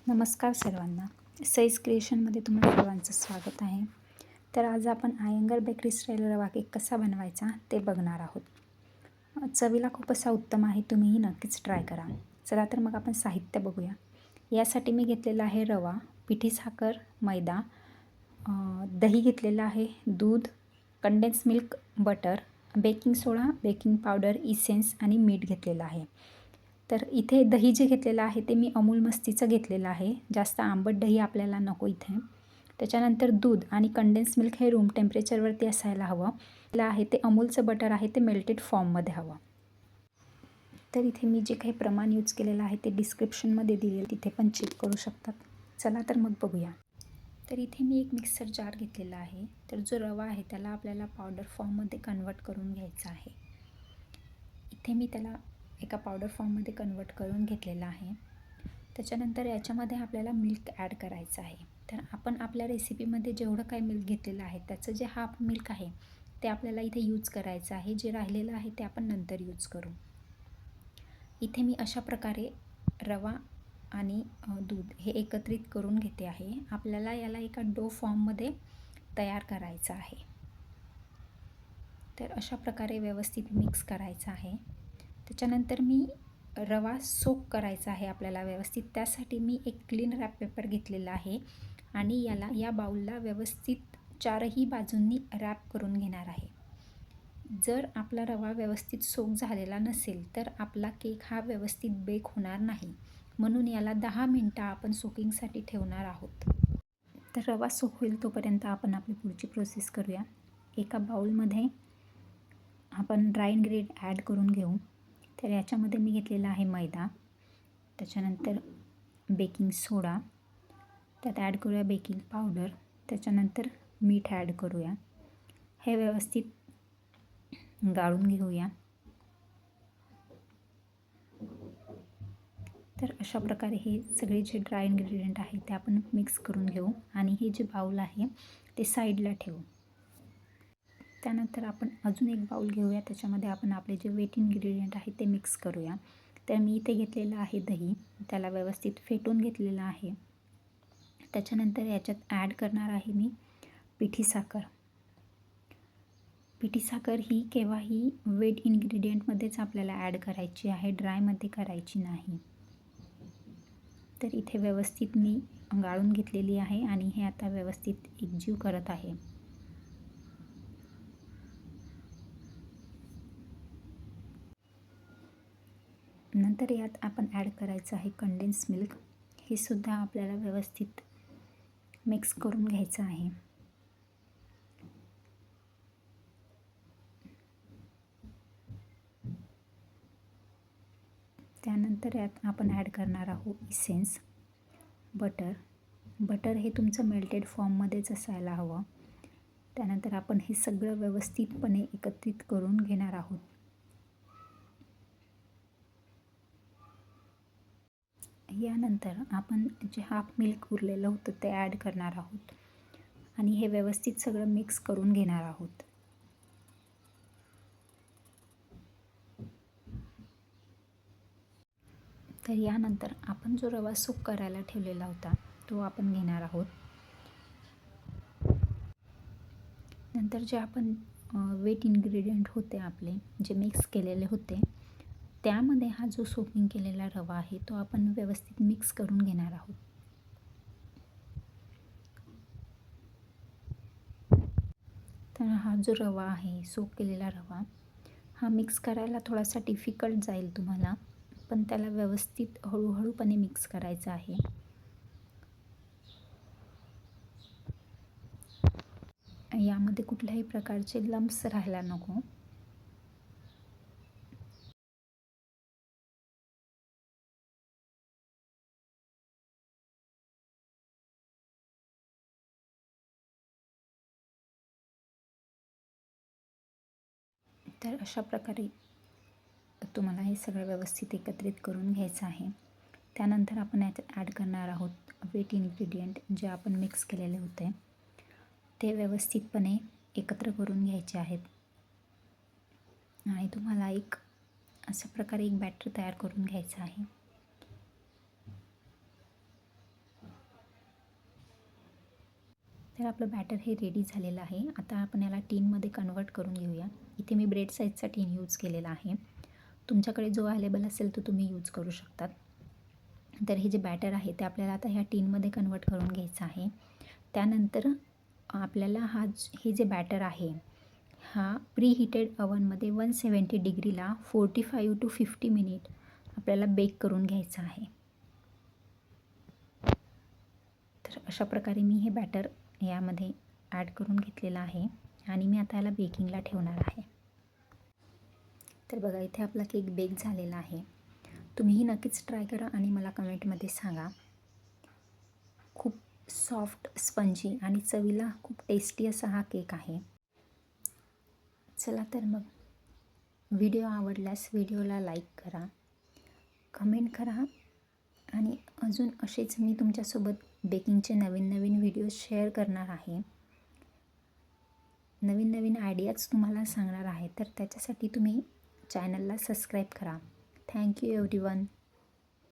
नमस्कार सर्वांना. सईज क्रिएशनमध्ये तुम्हा सर्वांचं स्वागत आहे. तर आज आपण आयंगर बेकरी स्टाईल रवा केक कसा बनवायचा ते बघणार आहोत. चवीला खूप असा उत्तम आहे, तुम्हीही नक्कीच ट्राय करा. चला तर मग आपण साहित्य बघूया. यासाठी मी घेतलेला आहे रवा, पिठी साखर, मैदा, दही घेतलेलं आहे, दूध, कंडेन्स मिल्क, बटर, बेकिंग सोडा, बेकिंग पावडर, इसेन्स आणि मीठ घेतलेलं आहे. तर इथे दही जे घेतलेलं आहे ते मी अमूल मस्तीचं घेतलेलं आहे. जास्त आंबट दही आपल्याला नको इथे. त्याच्यानंतर दूध आणि कंडेन्स मिल्क हे रूम टेम्परेचरवरती असायला हवं. आहे ते अमूलचं बटर आहे ते मेल्टेड फॉर्ममध्ये हवं. तर इथे मी जे काही प्रमाण यूज केलेलं आहे ते डिस्क्रिप्शनमध्ये दिलेलं, तिथे पण चेक करू शकतात. चला तर मग बघूया. तर इथे मी एक मिक्सर जार घेतलेला आहे. तर जो रवा आहे त्याला आपल्याला पावडर फॉर्ममध्ये कन्वर्ट करून घ्यायचा आहे. इथे मी त्याला एका पावडर फॉर्ममध्ये कन्वर्ट करून घेतलेला आहे. त्याच्यानंतर याच्यामध्ये आपल्याला मिल्क ॲड करायचं आहे. तर आपण आपल्या रेसिपीमध्ये जेवढं काही मिल्क घेतलेलं आहे त्याचं जे हाफ मिल्क आहे ते आपल्याला इथे यूज करायचं आहे. जे राहिलेलं आहे ते आपण नंतर यूज करू. इथे मी अशा प्रकारे रवा आणि दूध हे एकत्रित करून घेते आहे. आपल्याला याला एका डो फॉर्ममध्ये तयार करायचं आहे. तर अशा प्रकारे व्यवस्थित मिक्स करायचं आहे. त्याच्यानंतर मी रवा सोक करायचा आहे आपल्याला व्यवस्थित. त्यासाठी मी एक क्लीन रॅप पेपर घेतलेला आहे आणि या बाउलला व्यवस्थित चारही बाजूंनी रॅप करून घेणार आहे. जर आपला रवा व्यवस्थित सोक झालेला नसेल तर आपला केक हा व्यवस्थित बेक होणार नाही. म्हणून याला 10 मिनटं आपण सोकिंगसाठी ठेवणार आहोत. तर रवा सोक होईल तोपर्यंत आपण आपली पुढची प्रोसेस करूया. एका बाउलमध्ये आपण ड्राय इन्ग्रेडियंट ॲड करून घेऊ. तर याच्यामध्ये मी घेतलेला आहे मैदा, त्याच्यानंतर बेकिंग सोडा, त्यात ॲड करूया बेकिंग पावडर, त्याच्यानंतर मीठ ॲड करूया. हे व्यवस्थित गाळून घेऊया. तर अशा प्रकारे हे सगळे जे ड्राय इन्ग्रेडियंट आहे ते आपण मिक्स करून घेऊ आणि हे जे बाउल आहे ते साईडला ठेवू. त्यानंतर आपण अजून एक बाउल घेऊया. त्याच्यामध्ये आपण आपले जे वेट इन्ग्रेडियंट आहे ते मिक्स करूया. तर मी इथे घेतलेलं आहे दही, त्याला व्यवस्थित फेटून घेतलेलं आहे. त्याच्यानंतर याच्यात ॲड करणार आहे मी पिठी साखर. पिठी साखर ही केव्हाही वेट इन्ग्रेडियंटमध्येच आपल्याला ॲड करायची आहे, ड्रायमध्ये करायची नाही. तर इथे व्यवस्थित मी गाळून घेतलेली आहे आणि हे आता व्यवस्थित एकजीव करत आहे. नंतर यात आपण ॲड करायचं आहे कंडेन्स मिल्क. हे सुद्धा आपल्याला व्यवस्थित मिक्स करून घ्यायचं आहे. त्यानंतर यात आपण ॲड करणार आहोत इसेन्स, बटर. बटर हे तुमचं मेल्टेड फॉर्ममध्येच असायला हवं. त्यानंतर आपण हे सगळं व्यवस्थितपणे एकत्रित करून घेणार आहोत. यानंतर आपण जे हाफ मिल्क उरलेलं होतं ते ॲड करणार आहोत आणि हे व्यवस्थित सगळं मिक्स करून घेणार आहोत. तर यानंतर आपण जो रवा सोक करायला ठेवलेला होता तो आपण घेणार आहोत. नंतर जे आपण वेट इन्ग्रेडियंट होते आपले जे मिक्स केलेले होते त्यामध्ये हा जो सोकिंग केलेला रवा आहे तो आपण व्यवस्थित मिक्स करून घेणार आहोत. तर हा जो रवा आहे, सोक केलेला रवा, हा मिक्स करायला थोडासा डिफिकल्ट जाईल तुम्हाला, पण त्याला व्यवस्थित हळूहळूपणे मिक्स करायचं आहे. यामध्ये कुठल्याही प्रकारचे लम्प्स राहायला नको. तर अशा प्रकारे तुम्हाला हे सगळं व्यवस्थित एकत्रित करून घ्यायचं आहे. त्यानंतर आपण याच्यात ॲड करणार आहोत वेट इन्ग्रेडियंट जे आपण मिक्स केलेले होते ते व्यवस्थितपणे एकत्र करून घ्यायचे आहेत आणि तुम्हाला एक अशा प्रकारे एक बॅटर तयार करून घ्यायचं आहे. तर आपलं बॅटर हे रेडी झालेलं आहे. आता आपण याला टीनमध्ये कन्वर्ट करून घेऊया. इथे मी ब्रेड साईजचा टीन यूज केलेला आहे. तुमच्याकडे जो अवेलेबल असेल तो तुम्ही यूज करू शकतात. तर हे जे बॅटर आहे ते आपल्याला आता ह्या टीनमध्ये कन्वर्ट करून घ्यायचं आहे. त्यानंतर आपल्याला हे जे बॅटर आहे हा प्रीहीटेड ओव्हनमध्ये 170 डिग्रीला 45 to 50 मिनिट आपल्याला बेक करून घ्यायचं आहे. तर अशा प्रकारे मी हे बॅटर यामध्ये ॲड करून घेतलेलं आहे आणि मी आता याला बेकिंगला ठेवणार आहे. तर बघा इथे आपला केक बेक झालेला आहे. तुम्हीही नक्कीच ट्राय करा आणि मला कमेंटमध्ये सांगा. खूप सॉफ्ट, स्पंजी आणि चवीला खूप टेस्टी असा हा केक आहे. चला तर मग व्हिडिओ आवडल्यास व्हिडिओला लाईक करा, कमेंट करा आणि अजून असेच मी तुमच्यासोबत बेकिंगचे नवीन व्हिडिओ शेअर करणार आहे. नवीन आयडियाज तुम्हाला सांगणार आहे. तर त्याच्यासाठी तुम्ही चॅनलला सबस्क्राईब करा. Thank you everyone.